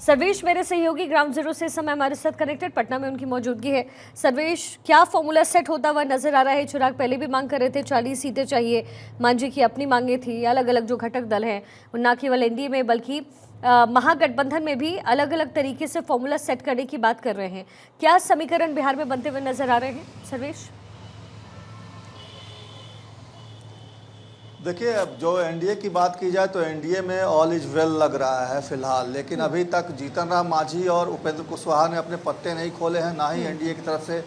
सर्वेश मेरे सहयोगी ground zero से इस समय हमारे साथ कनेक्टेड पटना में उनकी मौजूदगी है। सर्वेश, क्या फॉर्मूला सेट होता हुआ नजर आ रहा है? चिराग पहले भी मांग कर रहे थे 40 सीटें चाहिए, मांझी की अपनी मांगे थी, अलग अलग जो घटक दल हैं न केवल एनडीए में बल्कि महागठबंधन में भी अलग अलग तरीके से फॉर्मूला सेट करने की बात कर रहे हैं। क्या समीकरण बिहार में बनते हुए नजर आ रहे हैं सर्वेश? देखिए, अब जो एनडीए की बात की जाए तो एनडीए में ऑल इज वेल लग रहा है फिलहाल, लेकिन अभी तक जीतन राम मांझी और उपेंद्र कुशवाहा ने अपने पत्ते नहीं खोले हैं, ना ही एनडीए की तरफ से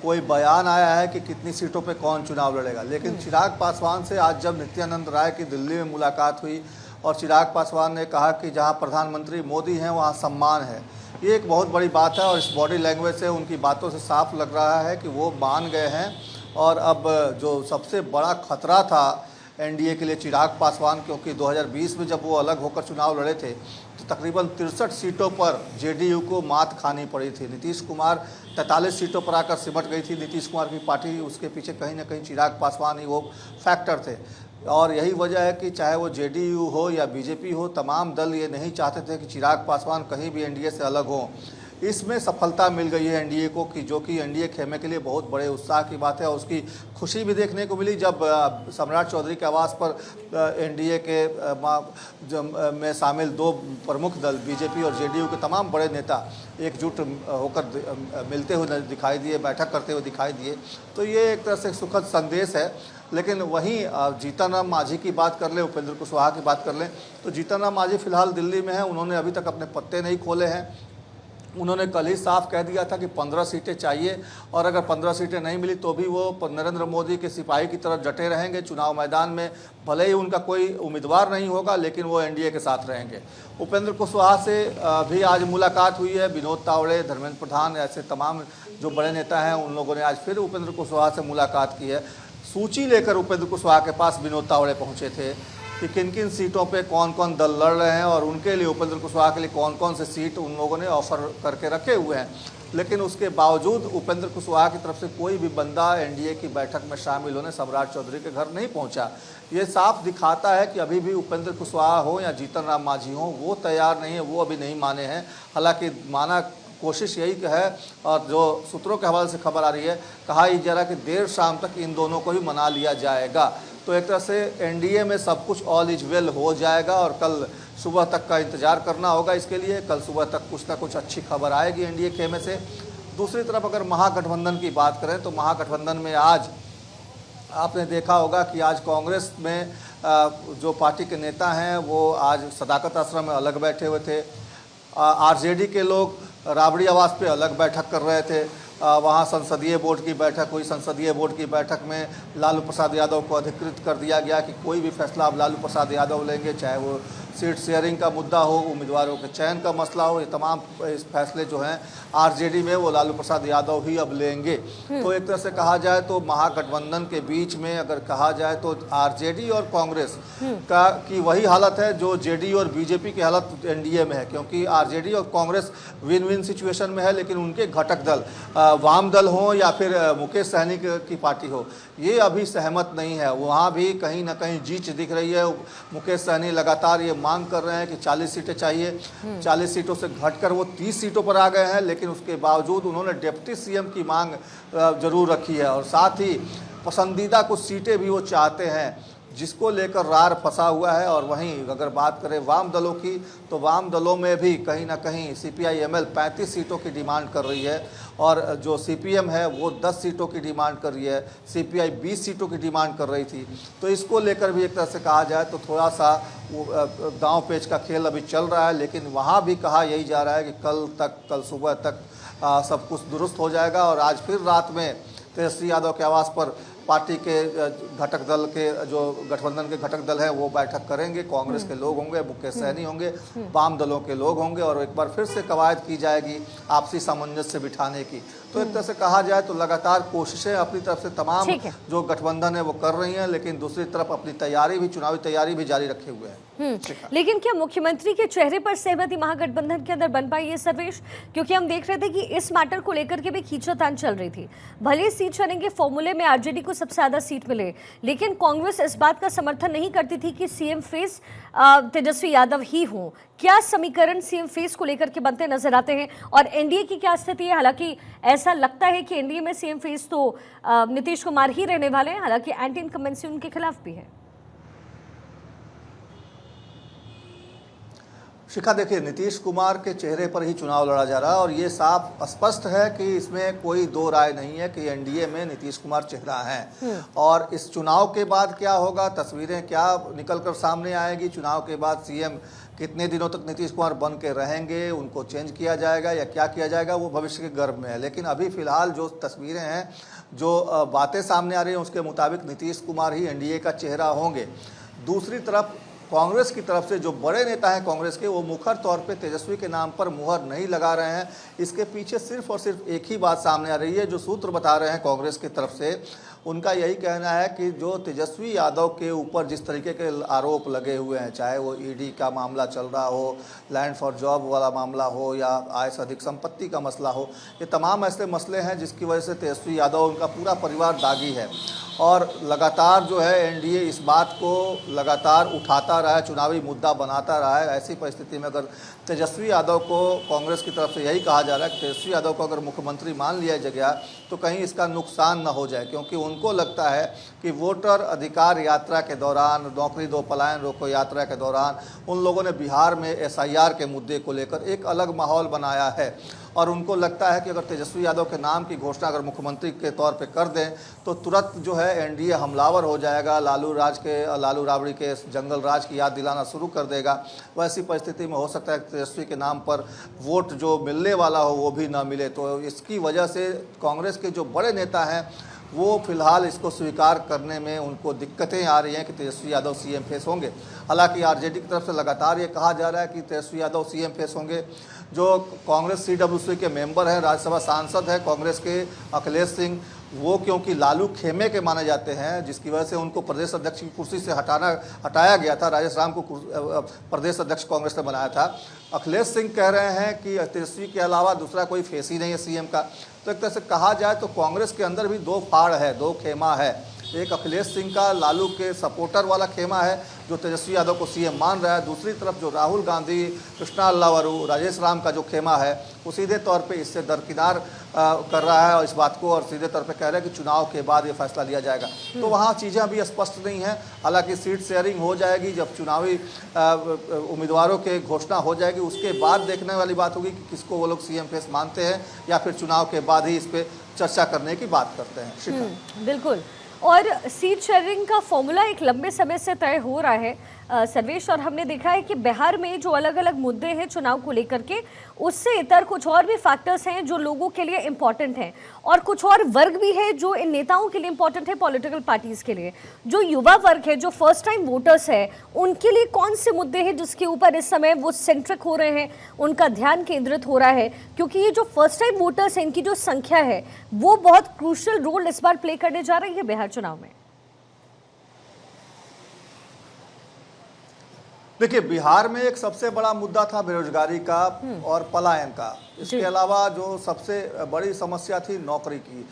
कोई बयान आया है कि कितनी सीटों पे कौन चुनाव लड़ेगा। लेकिन चिराग पासवान से आज जब नित्यानंद राय की दिल्ली में मुलाकात हुई और चिराग पासवान ने कहा कि जहाँ प्रधानमंत्री मोदी हैं वहाँ सम्मान है, ये एक बहुत बड़ी बात है और इस बॉडी लैंग्वेज से उनकी बातों से साफ लग रहा है कि वो मान गए हैं। और अब जो सबसे बड़ा खतरा था एनडीए के लिए चिराग पासवान, क्योंकि 2020 में जब वो अलग होकर चुनाव लड़े थे तो तकरीबन 63 सीटों पर जेडीयू को मात खानी पड़ी थी। नीतीश कुमार 43 सीटों पर आकर सिमट गई थी। नीतीश कुमार की पार्टी, उसके पीछे कहीं ना कहीं चिराग पासवान ही वो फैक्टर थे। और यही वजह है कि चाहे वो जेडीयू हो या बीजेपी हो, तमाम दल ये नहीं चाहते थे कि चिराग पासवान कहीं भी एनडीए से अलग हों। इसमें सफलता मिल गई है एनडीए को, कि जो कि एनडीए खेमे के लिए बहुत बड़े उत्साह की बात है। और उसकी खुशी भी देखने को मिली जब सम्राट चौधरी के आवास पर एनडीए के में शामिल दो प्रमुख दल बीजेपी और जेडीयू के तमाम बड़े नेता एकजुट होकर मिलते हुए दिखाई दिए, बैठक करते हुए दिखाई दिए। तो ये एक तरह से सुखद संदेश है। लेकिन वहीं जीतन राम मांझी की बात कर लें, उपेंद्र कुशवाहा की बात कर लें, तो जीतन राम मांझी फिलहाल दिल्ली में हैं। उन्होंने अभी तक अपने पत्ते नहीं खोले हैं। उन्होंने कल ही साफ कह दिया था कि 15 सीटें चाहिए और अगर 15 सीटें नहीं मिली तो भी वो नरेंद्र मोदी के सिपाही की तरह डटे रहेंगे चुनाव मैदान में। भले ही उनका कोई उम्मीदवार नहीं होगा, लेकिन वो एनडीए के साथ रहेंगे। उपेंद्र कुशवाहा से भी आज मुलाकात हुई है। विनोद तावड़े, धर्मेंद्र प्रधान, ऐसे तमाम जो बड़े नेता हैं उन लोगों ने आज फिर उपेंद्र कुशवाहा से मुलाकात की है। सूची लेकर उपेंद्र कुशवाहा के पास विनोद तावड़े पहुँचे थे कि किन किन सीटों पे कौन कौन दल लड़ रहे हैं और उनके लिए, उपेंद्र कुशवाहा के लिए कौन कौन से सीट उन लोगों ने ऑफर करके रखे हुए हैं। लेकिन उसके बावजूद उपेंद्र कुशवाहा की तरफ से कोई भी बंदा एनडीए की बैठक में शामिल होने सम्राट चौधरी के घर नहीं पहुंचा। ये साफ दिखाता है कि अभी भी उपेंद्र कुशवाहा हो या जीतन राम मांझी हो, वो तैयार नहीं है, वो अभी नहीं माने हैं। हालांकि माना कोशिश यही है और जो सूत्रों के हवाले से खबर आ रही है, कहा ही जा रहा कि देर शाम तक इन दोनों को भी मना लिया जाएगा। तो एक तरह से एनडीए में सब कुछ ऑल इज वेल हो जाएगा और कल सुबह तक का इंतजार करना होगा इसके लिए। कल सुबह तक कुछ ना कुछ अच्छी खबर आएगी एनडीए खेमे से। दूसरी तरफ अगर महागठबंधन की बात करें तो महागठबंधन में आज आपने देखा होगा कि आज कांग्रेस में जो पार्टी के नेता हैं वो आज सदाकत आश्रम में अलग बैठे हुए थे। आरजेडी के लोग राबड़ी आवास पे अलग बैठक कर रहे थे। वहाँ संसदीय बोर्ड की बैठक हुई। संसदीय बोर्ड की बैठक में लालू प्रसाद यादव को अधिकृत कर दिया गया कि कोई भी फैसला अब लालू प्रसाद यादव लेंगे, चाहे वो सीट शेयरिंग का मुद्दा हो, उम्मीदवारों के चयन का मसला हो, ये तमाम इस फैसले जो हैं आरजेडी में वो लालू प्रसाद यादव ही अब लेंगे। तो एक तरह से कहा जाए तो महागठबंधन के बीच में अगर कहा जाए तो आरजेडी और कांग्रेस की वही हालत है जो जेडीयू और बीजेपी की हालत एनडीए में है, क्योंकि आरजेडी और कांग्रेस विन विन सिचुएशन में है। लेकिन उनके घटक दल वाम दल हो या फिर मुकेश सहनी की पार्टी हो, ये अभी सहमत नहीं है। वहाँ भी कहीं ना कहीं जीच दिख रही है। मुकेश सहनी लगातार ये मांग कर रहे हैं कि 40 सीटें चाहिए। 40 सीटों से घटकर वो 30 सीटों पर आ गए हैं, लेकिन उसके बावजूद उन्होंने डिप्टी सीएम की मांग जरूर रखी है और साथ ही पसंदीदा कुछ सीटें भी वो चाहते हैं, जिसको लेकर रार फंसा हुआ है। और वहीं अगर बात करें वाम दलों की, तो वाम दलों में भी कहीं ना कहीं सीपीआई-एमएल 35 सीटों की डिमांड कर रही है और जो सीपीएम है वो 10 सीटों की डिमांड कर रही है। सीपीआई 20 सीटों की डिमांड कर रही थी। तो इसको लेकर भी एक तरह से कहा जाए तो थोड़ा सा दांव पेच का खेल अभी चल रहा है। लेकिन वहाँ भी कहा यही जा रहा है कि कल सुबह तक सब कुछ दुरुस्त हो जाएगा। और आज फिर रात में तेजस्वी यादव के आवास पर पार्टी के घटक दल के, जो गठबंधन के घटक दल हैं, वो बैठक करेंगे। कांग्रेस के लोग होंगे, मुकेश सहनी होंगे, वाम दलों के लोग होंगे और एक बार फिर से कवायद की जाएगी आपसी सामंजस्य बिठाने की। तो एक तरह से कहा जाए तो लगातार कोशिशें अपनी तरफ से तमाम जो गठबंधन है वो कर रही हैं, लेकिन दूसरी तरफ अपनी तैयारी भी, चुनावी तैयारी भी जारी रखे हुए हैं। लेकिन क्या मुख्यमंत्री के चेहरे पर सहमति महागठबंधन के अंदर बन पाई है सर्वेश? क्योंकि हम देख रहे थे कि इस मैटर को लेकर के भी खींचोतान चल रही थी। भले सीट चलेंगे फॉर्मूले में आरजेडी को सबसे ज्यादा सीट मिले, लेकिन कांग्रेस इस बात का समर्थन नहीं करती थी कि सीएम फेस तेजस्वी यादव ही हों। क्या समीकरण सीएम फेस को लेकर के बनते नजर आते हैं और एनडीए की क्या स्थिति है? हालांकि ऐसा लगता है कि एनडीए में सीएम फेस तो नीतीश कुमार ही रहने वाले हैं, हालांकि एंटी इनकम्बेंसी उनके खिलाफ भी है। शिखा, देखिए, नीतीश कुमार के चेहरे पर ही चुनाव लड़ा जा रहा है और ये साफ स्पष्ट है कि इसमें कोई दो राय नहीं है कि एनडीए में नीतीश कुमार चेहरा है। और इस चुनाव के बाद क्या होगा, तस्वीरें क्या निकलकर सामने आएगी, चुनाव के बाद सीएम कितने दिनों तक नीतीश कुमार बन के रहेंगे, उनको चेंज किया जाएगा या क्या किया जाएगा, वो भविष्य के गर्भ में है। लेकिन अभी फिलहाल जो तस्वीरें हैं, जो बातें सामने आ रही हैं, उसके मुताबिक नीतीश कुमार ही एनडीए का चेहरा होंगे। दूसरी तरफ कांग्रेस की तरफ से जो बड़े नेता हैं कांग्रेस के, वो मुखर तौर पे तेजस्वी के नाम पर मुहर नहीं लगा रहे हैं। इसके पीछे सिर्फ और सिर्फ एक ही बात सामने आ रही है, जो सूत्र बता रहे हैं कांग्रेस की तरफ से, उनका यही कहना है कि जो तेजस्वी यादव के ऊपर जिस तरीके के आरोप लगे हुए हैं, चाहे वो ईडी का मामला चल रहा हो, लैंड फॉर जॉब वाला मामला हो या आय से अधिक संपत्ति का मसला हो, ये तमाम ऐसे मसले हैं जिसकी वजह से तेजस्वी यादव, उनका पूरा परिवार दागी है। और लगातार जो है एनडीए इस बात को लगातार उठाता रहा है, चुनावी मुद्दा बनाता रहा है। ऐसी परिस्थिति में अगर तेजस्वी यादव को, कांग्रेस की तरफ से यही कहा जा रहा है कि तेजस्वी यादव को अगर मुख्यमंत्री मान लिया गया तो कहीं इसका नुकसान न हो जाए, क्योंकि उनको लगता है कि वोटर अधिकार यात्रा के दौरान, नौकरी दो पलायन रोको यात्रा के दौरान उन लोगों ने बिहार में एसआईआर के मुद्दे को लेकर एक अलग माहौल बनाया है। और उनको लगता है कि अगर तेजस्वी यादव के नाम की घोषणा अगर मुख्यमंत्री के तौर पे कर दें तो तुरंत जो है एनडीए हमलावर हो जाएगा, लालू राबड़ी के जंगल राज की याद दिलाना शुरू कर देगा। वैसी परिस्थिति में हो सकता है कि तेजस्वी के नाम पर वोट जो मिलने वाला हो वो भी ना मिले। तो इसकी वजह से कांग्रेस के जो बड़े नेता हैं वो फिलहाल इसको स्वीकार करने में उनको दिक्कतें आ रही हैं कि तेजस्वी यादव सीएम फेस होंगे। हालांकि आरजेडी की तरफ से लगातार ये कहा जा रहा है कि तेजस्वी यादव सीएम फेस होंगे। जो कांग्रेस सीडब्ल्यूसी के मेंबर हैं, राज्यसभा सांसद हैं कांग्रेस के अखिलेश सिंह, वो क्योंकि लालू खेमे के माने जाते हैं, जिसकी वजह से उनको प्रदेश अध्यक्ष की कुर्सी से हटाया गया था। राजेश राम को प्रदेश अध्यक्ष कांग्रेस ने बनाया था। अखिलेश सिंह कह रहे हैं कि तेजस्वी के अलावा दूसरा कोई फेस ही नहीं है सीएम का। तो एक तरह से कहा जाए तो कांग्रेस के अंदर भी दो फाड़ है, दो खेमा है। एक अखिलेश सिंह का लालू के सपोर्टर वाला खेमा है जो तेजस्वी यादव को सीएम मान रहा है। दूसरी तरफ जो राहुल गांधी, कृष्णा अल्लावरू, राजेश राम का जो खेमा है वो सीधे तौर पे इससे दरकिनार कर रहा है और इस बात को, और सीधे तौर पे कह रहा है कि चुनाव के बाद ये फैसला लिया जाएगा। तो वहाँ चीज़ें अभी स्पष्ट नहीं हैं। हालांकि सीट शेयरिंग हो जाएगी जब चुनावी उम्मीदवारों के घोषणा हो जाएगी, उसके बाद देखने वाली बात होगी कि किसको वो लोग सीएम फेस मानते हैं या फिर चुनाव के बाद ही इस पर चर्चा करने की बात करते हैं। बिल्कुल। और सीट शेयरिंग का फॉर्मूला एक लंबे समय से तय हो रहा है सर्वेश, और हमने देखा है कि बिहार में जो अलग अलग मुद्दे हैं चुनाव को लेकर के, उससे इतर कुछ और भी फैक्टर्स हैं जो लोगों के लिए इम्पॉर्टेंट हैं, और कुछ और वर्ग भी है जो इन नेताओं के लिए इम्पॉर्टेंट है, पॉलिटिकल पार्टीज के लिए। जो युवा वर्ग है, जो फर्स्ट टाइम वोटर्स है, उनके लिए कौन से मुद्दे हैं जिसके ऊपर इस समय वो सेंट्रिक हो रहे हैं, उनका ध्यान केंद्रित हो रहा है? क्योंकि ये जो फर्स्ट टाइम वोटर्स हैं, इनकी जो संख्या है वो बहुत क्रूशियल रोल इस बार प्ले करने जा रही है बिहार चुनाव में। देखिए, बिहार में एक सबसे बड़ा मुद्दा था बेरोजगारी का और पलायन का। इसके अलावा जो सबसे बड़ी समस्या थी नौकरी की,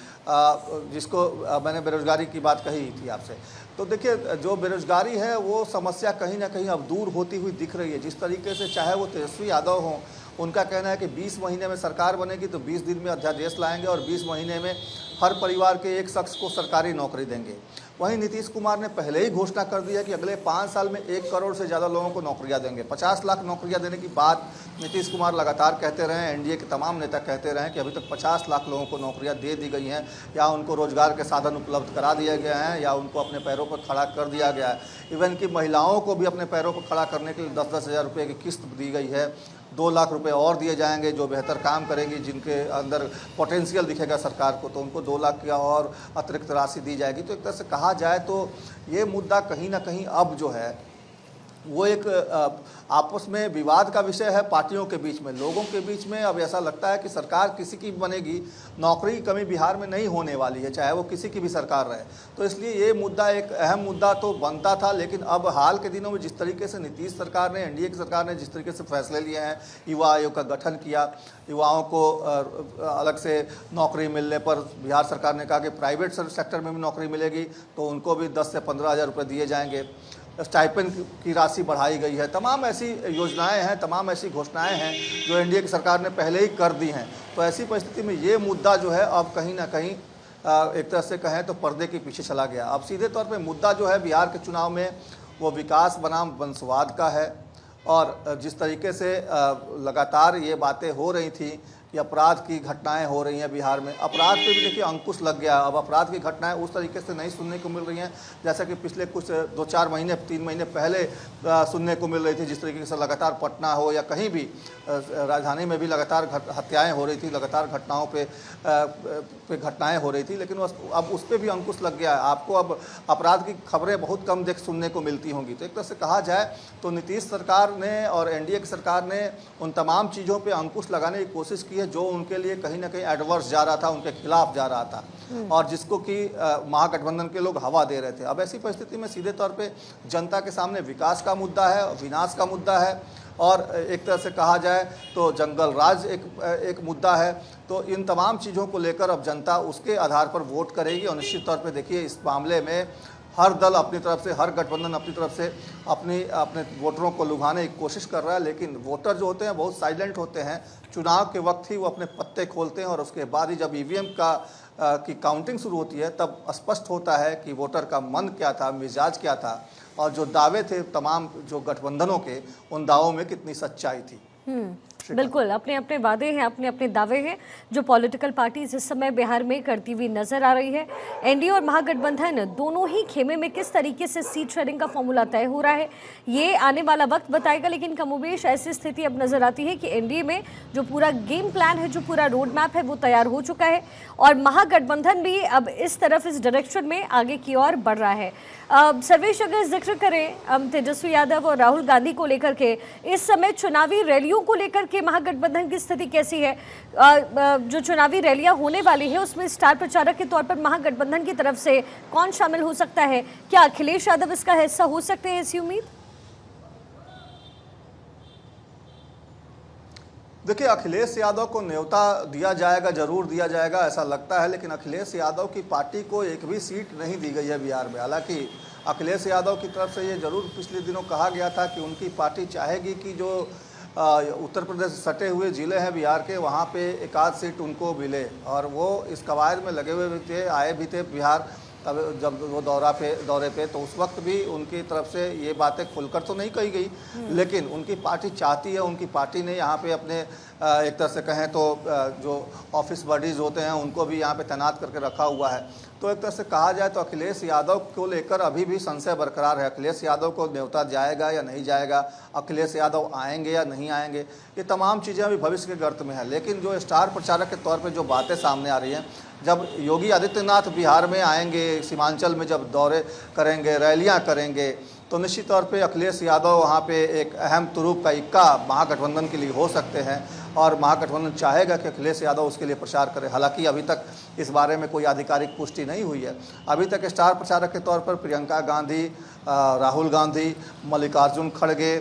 जिसको मैंने बेरोजगारी की बात कही थी आपसे। तो देखिए, जो बेरोजगारी है वो समस्या कहीं ना कहीं अब दूर होती हुई दिख रही है। जिस तरीके से चाहे वो तेजस्वी यादव हों, उनका कहना है कि 20 महीने में सरकार बनेगी तो 20 दिन में अध्यादेश लाएंगे और 20 महीने में हर परिवार के एक शख्स को सरकारी नौकरी देंगे। वहीं नीतीश कुमार ने पहले ही घोषणा कर दी है कि अगले 5 साल में 1 करोड़ से ज़्यादा लोगों को नौकरियां देंगे। 50 लाख नौकरियां देने की बात नीतीश कुमार लगातार कहते रहे हैं। एनडीए के तमाम नेता कहते रहे हैं कि अभी तक 50 लाख लोगों को नौकरियां दे दी गई हैं, या उनको रोजगार के साधन उपलब्ध करा दिए गए हैं, या उनको अपने पैरों पर खड़ा कर दिया गया है। इवन कि महिलाओं को भी अपने पैरों पर खड़ा करने के लिए 10-10 हज़ार रुपये की किस्त दी गई है। 2 लाख रुपए और दिए जाएंगे जो बेहतर काम करेंगी, जिनके अंदर पोटेंशियल दिखेगा सरकार को, तो उनको 2 लाख की और अतिरिक्त राशि दी जाएगी। तो एक तरह से कहा जाए तो ये मुद्दा कहीं ना कहीं अब जो है वो एक आपस में विवाद का विषय है पार्टियों के बीच में, लोगों के बीच में। अब ऐसा लगता है कि सरकार किसी की भी बनेगी, नौकरी की कमी बिहार में नहीं होने वाली है, चाहे वो किसी की भी सरकार रहे। तो इसलिए ये मुद्दा एक अहम मुद्दा तो बनता था, लेकिन अब हाल के दिनों में जिस तरीके से नीतीश सरकार ने, एनडीए की सरकार ने जिस तरीके से फैसले लिए हैं, युवा आयोग का गठन किया, युवाओं को अलग से नौकरी मिलने पर बिहार सरकार ने कहा कि प्राइवेट सेक्टर में भी नौकरी मिलेगी तो उनको भी 10 से 15 हज़ार रुपये दिए जाएंगे, स्टाइपेंड की राशि बढ़ाई गई है। तमाम ऐसी योजनाएं हैं, तमाम ऐसी घोषणाएं हैं जो एनडीए की सरकार ने पहले ही कर दी हैं। तो ऐसी परिस्थिति में ये मुद्दा जो है अब कहीं ना कहीं एक तरह से कहें तो पर्दे के पीछे चला गया। अब सीधे तौर पे मुद्दा जो है बिहार के चुनाव में वो विकास बनाम वंशवाद का है। और जिस तरीके से लगातार ये बातें हो रही थी कि अपराध की घटनाएं हो रही हैं बिहार में, अपराध पे भी देखिए अंकुश लग गया। अब अपराध की घटनाएं उस तरीके से नहीं सुनने को मिल रही हैं जैसा कि पिछले कुछ 2-4 महीने 3 महीने पहले सुनने को मिल रही थी। जिस तरीके से लगातार पटना हो या कहीं भी राजधानी में भी लगातार हत्याएं हो रही थी, लगातार घटनाओं पे घटनाएं हो रही थी, लेकिन अब उस पर भी अंकुश लग गया है। आपको अब अपराध की खबरें बहुत कम सुनने को मिलती होंगी। तो एक तरह से कहा जाए तो नीतीश सरकार ने और एनडीए की सरकार ने उन तमाम चीज़ों पर अंकुश लगाने की कोशिश की जो उनके लिए कहीं ना कहीं एडवर्स जा रहा था, उनके खिलाफ जा रहा था, और जिसको कि महागठबंधन के लोग हवा दे रहे थे। अब ऐसी परिस्थिति में सीधे तौर पे जनता के सामने विकास का मुद्दा है, विनाश का मुद्दा है, और एक तरह से कहा जाए तो जंगल राज एक मुद्दा है। तो इन तमाम चीज़ों को लेकर अब जनता उसके आधार पर वोट करेगी। और निश्चित तौर पर देखिए इस मामले में हर दल अपनी तरफ से, हर गठबंधन अपनी तरफ से अपने वोटरों को लुभाने की कोशिश कर रहा है, लेकिन वोटर जो होते हैं बहुत साइलेंट होते हैं। चुनाव के वक्त ही वो अपने पत्ते खोलते हैं और उसके बाद ही जब ईवीएम की काउंटिंग शुरू होती है तब स्पष्ट होता है कि वोटर का मन क्या था, मिजाज क्या था, और जो दावे थे तमाम जो गठबंधनों के, उन दावों में कितनी सच्चाई थी। बिल्कुल, अपने अपने वादे हैं, अपने अपने दावे हैं जो पॉलिटिकल पार्टीज इस समय बिहार में करती हुई नजर आ रही है। एनडीए और महागठबंधन दोनों ही खेमे में किस तरीके से सीट शेयरिंग का फॉर्मूला तय हो रहा है ये आने वाला वक्त बताएगा, लेकिन कमोबेश ऐसी स्थिति अब नजर आती है कि एनडीए में जो पूरा गेम प्लान है, जो पूरा रोड मैप है वो तैयार हो चुका है और महागठबंधन भी अब इस तरफ, इस डायरेक्शन में आगे की ओर बढ़ रहा है। सर्वेश, अगर जिक्र करें तेजस्वी यादव और राहुल गांधी को लेकर के, इस समय चुनावी रैलियों को लेकर के महागठबंधन की स्थिति कैसी है? जो चुनावी रैलियां होने वाली है उसमें स्टार प्रचारक के तौर पर महागठबंधन की तरफ से कौन शामिल हो सकता है? क्या अखिलेश यादव इसका हिस्सा हो सकते हैं, ऐसी उम्मीद? देखिए, अखिलेश यादव को न्योता दिया जाएगा, जरूर दिया जाएगा ऐसा लगता है, लेकिन अखिलेश यादव की पार्टी को एक भी सीट नहीं दी गई है बिहार में। हालांकि अखिलेश यादव की तरफ से ये जरूर पिछले दिनों कहा गया था कि उनकी पार्टी चाहेगी कि जो उत्तर प्रदेश से सटे हुए ज़िले हैं बिहार के, वहाँ पे एक आध सीट उनको मिले, और वो इस कवायद में लगे हुए भी थे, आए भी थे बिहार। तब जब वो दौरे पे तो उस वक्त भी उनकी तरफ से ये बातें खुलकर तो नहीं कही गई, लेकिन उनकी पार्टी चाहती है, उनकी पार्टी ने यहाँ पे अपने एक तरह से कहें तो जो ऑफिस बॉडीज़ होते हैं उनको भी यहाँ पे तैनात करके रखा हुआ है। तो एक तरह से कहा जाए तो अखिलेश यादव को लेकर अभी भी संशय बरकरार है। अखिलेश यादव को न्योता जाएगा या नहीं जाएगा, अखिलेश यादव आएंगे या नहीं आएंगे, ये तमाम चीज़ें अभी भविष्य के गर्त में है। लेकिन जो स्टार प्रचारक के तौर पर जो बातें सामने आ रही हैं, जब योगी आदित्यनाथ बिहार में आएंगे, सीमांचल में जब दौरे करेंगे, रैलियां करेंगे, तो निश्चित तौर पे अखिलेश यादव वहाँ पे एक अहम तुरूप का इक्का महागठबंधन के लिए हो सकते हैं, और महागठबंधन चाहेगा कि अखिलेश यादव उसके लिए प्रचार करे। हालांकि अभी तक इस बारे में कोई आधिकारिक पुष्टि नहीं हुई है। अभी तक स्टार प्रचारक के तौर पर प्रियंका गांधी, राहुल गांधी, मल्लिकार्जुन खड़गे,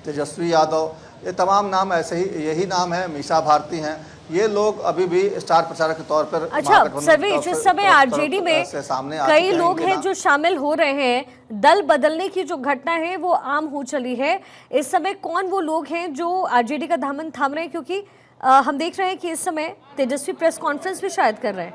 तेजस्वी यादव, ये तमाम नाम ऐसे ही, यही नाम है, मीसा भारती हैं, ये लोग अभी भी स्टार प्रचारक के तौर पर। अच्छा सर्वेश, इस समय आरजेडी में कई लोग हैं जो शामिल हो रहे हैं, दल बदलने की जो घटना है वो आम हो चली है। इस समय कौन वो लोग हैं जो आरजेडी का दामन थाम रहे हैं? क्योंकि हम देख रहे हैं कि इस समय तेजस्वी प्रेस कॉन्फ्रेंस भी शायद कर रहे हैं।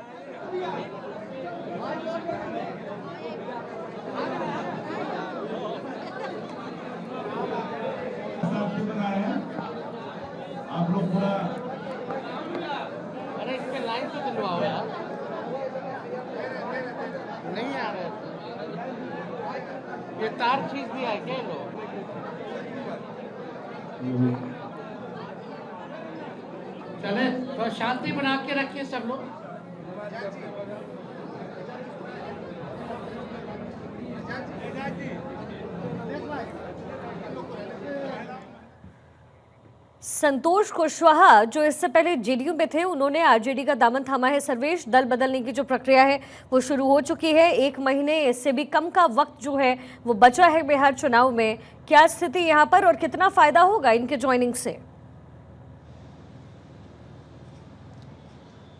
आप लोग पूरा लाइन तो दिलवाओ यार, नहीं आ रहे, ये तार खींच दिया है क्या लोग? चले तो शांति बना के रखिए सब लोग। संतोष कुशवाहा जो इससे पहले जेडीयू में थे, उन्होंने आरजेडी का दामन थामा है। सर्वेश, दल बदलने की जो प्रक्रिया है वो शुरू हो चुकी है। 1 महीने इससे भी कम का वक्त जो है वो बचा है बिहार चुनाव में। क्या स्थिति यहाँ पर और कितना फायदा होगा इनके ज्वाइनिंग से?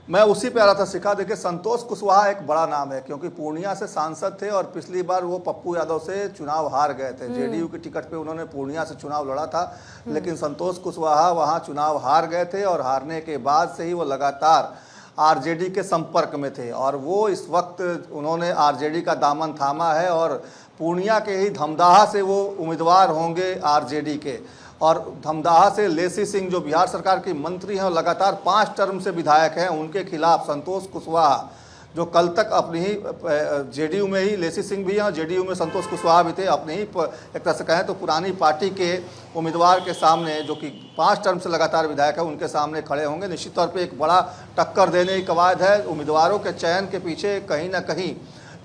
मैं उसी पे आ रहा था शिखा। देखिए, संतोष कुशवाहा एक बड़ा नाम है क्योंकि पूर्णिया से सांसद थे और पिछली बार वो पप्पू यादव से चुनाव हार गए थे। जेडीयू की टिकट पे उन्होंने पूर्णिया से चुनाव लड़ा था, लेकिन संतोष कुशवाहा वहां चुनाव हार गए थे और हारने के बाद से ही वो लगातार आरजेडी के संपर्क में थे और वो इस वक्त उन्होंने आरजेडी का दामन थामा है और पूर्णिया के ही धमदाहा से वो उम्मीदवार होंगे आरजेडी के। और धमदाहा से लेसी सिंह जो बिहार सरकार की मंत्री हैं और लगातार 5 टर्म से विधायक हैं, उनके खिलाफ संतोष कुशवाहा जो कल तक अपनी ही जेडीयू में ही लेसी सिंह भी हैं और जेडीयू में संतोष कुशवाहा भी थे, अपनी ही एक तरह से कहें तो पुरानी पार्टी के उम्मीदवार के सामने जो कि 5 टर्म से लगातार विधायक है, उनके सामने खड़े होंगे। निश्चित तौर पे एक बड़ा टक्कर देने की कवायद है। उम्मीदवारों के चयन के पीछे कहीं ना कहीं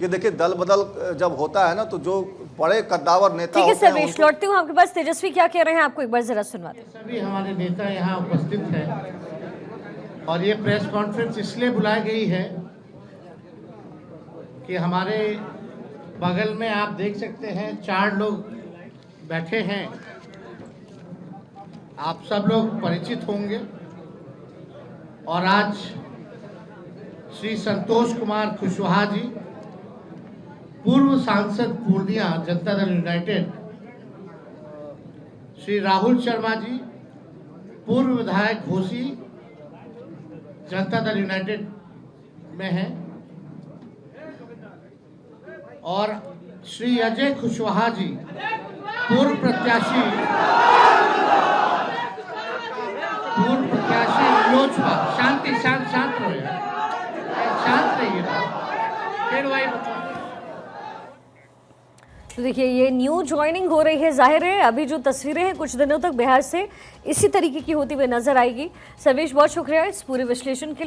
ये देखिए, दल बदल जब होता है ना तो जो बड़े कद्दावर नेता ठीक है होते हैं सर्वेश, लौटती हूँ आपके पास। तेजस्वी क्या कह रहे हैं, आपको एक बार जरा सुनवाते हैं। सभी हमारे नेता यहाँ उपस्थित हैं और ये प्रेस कॉन्फ्रेंस इसलिए बुलाई गई है कि हमारे बगल में आप देख सकते हैं 4 लोग बैठे हैं। आप सब लोग परिचित होंगे और आज श्री संतोष कुमार कुशवाहा जी, पूर्व सांसद पूर्णिया जनता दल यूनाइटेड, श्री राहुल शर्मा जी, पूर्व विधायक घोसी जनता दल यूनाइटेड में हैं, और श्री अजय कुशवाहा जी, पूर्व प्रत्याशी लोजपा। शांत रहिए, शांत रहिए। फिर वही तो देखिए, ये न्यू ज्वाइनिंग हो रही है। जाहिर है अभी जो तस्वीरें हैं कुछ दिनों तक बिहार से इसी तरीके की होती हुई नजर आएगी। सर्वेश, बहुत शुक्रिया इस पूरे विश्लेषण के लिए।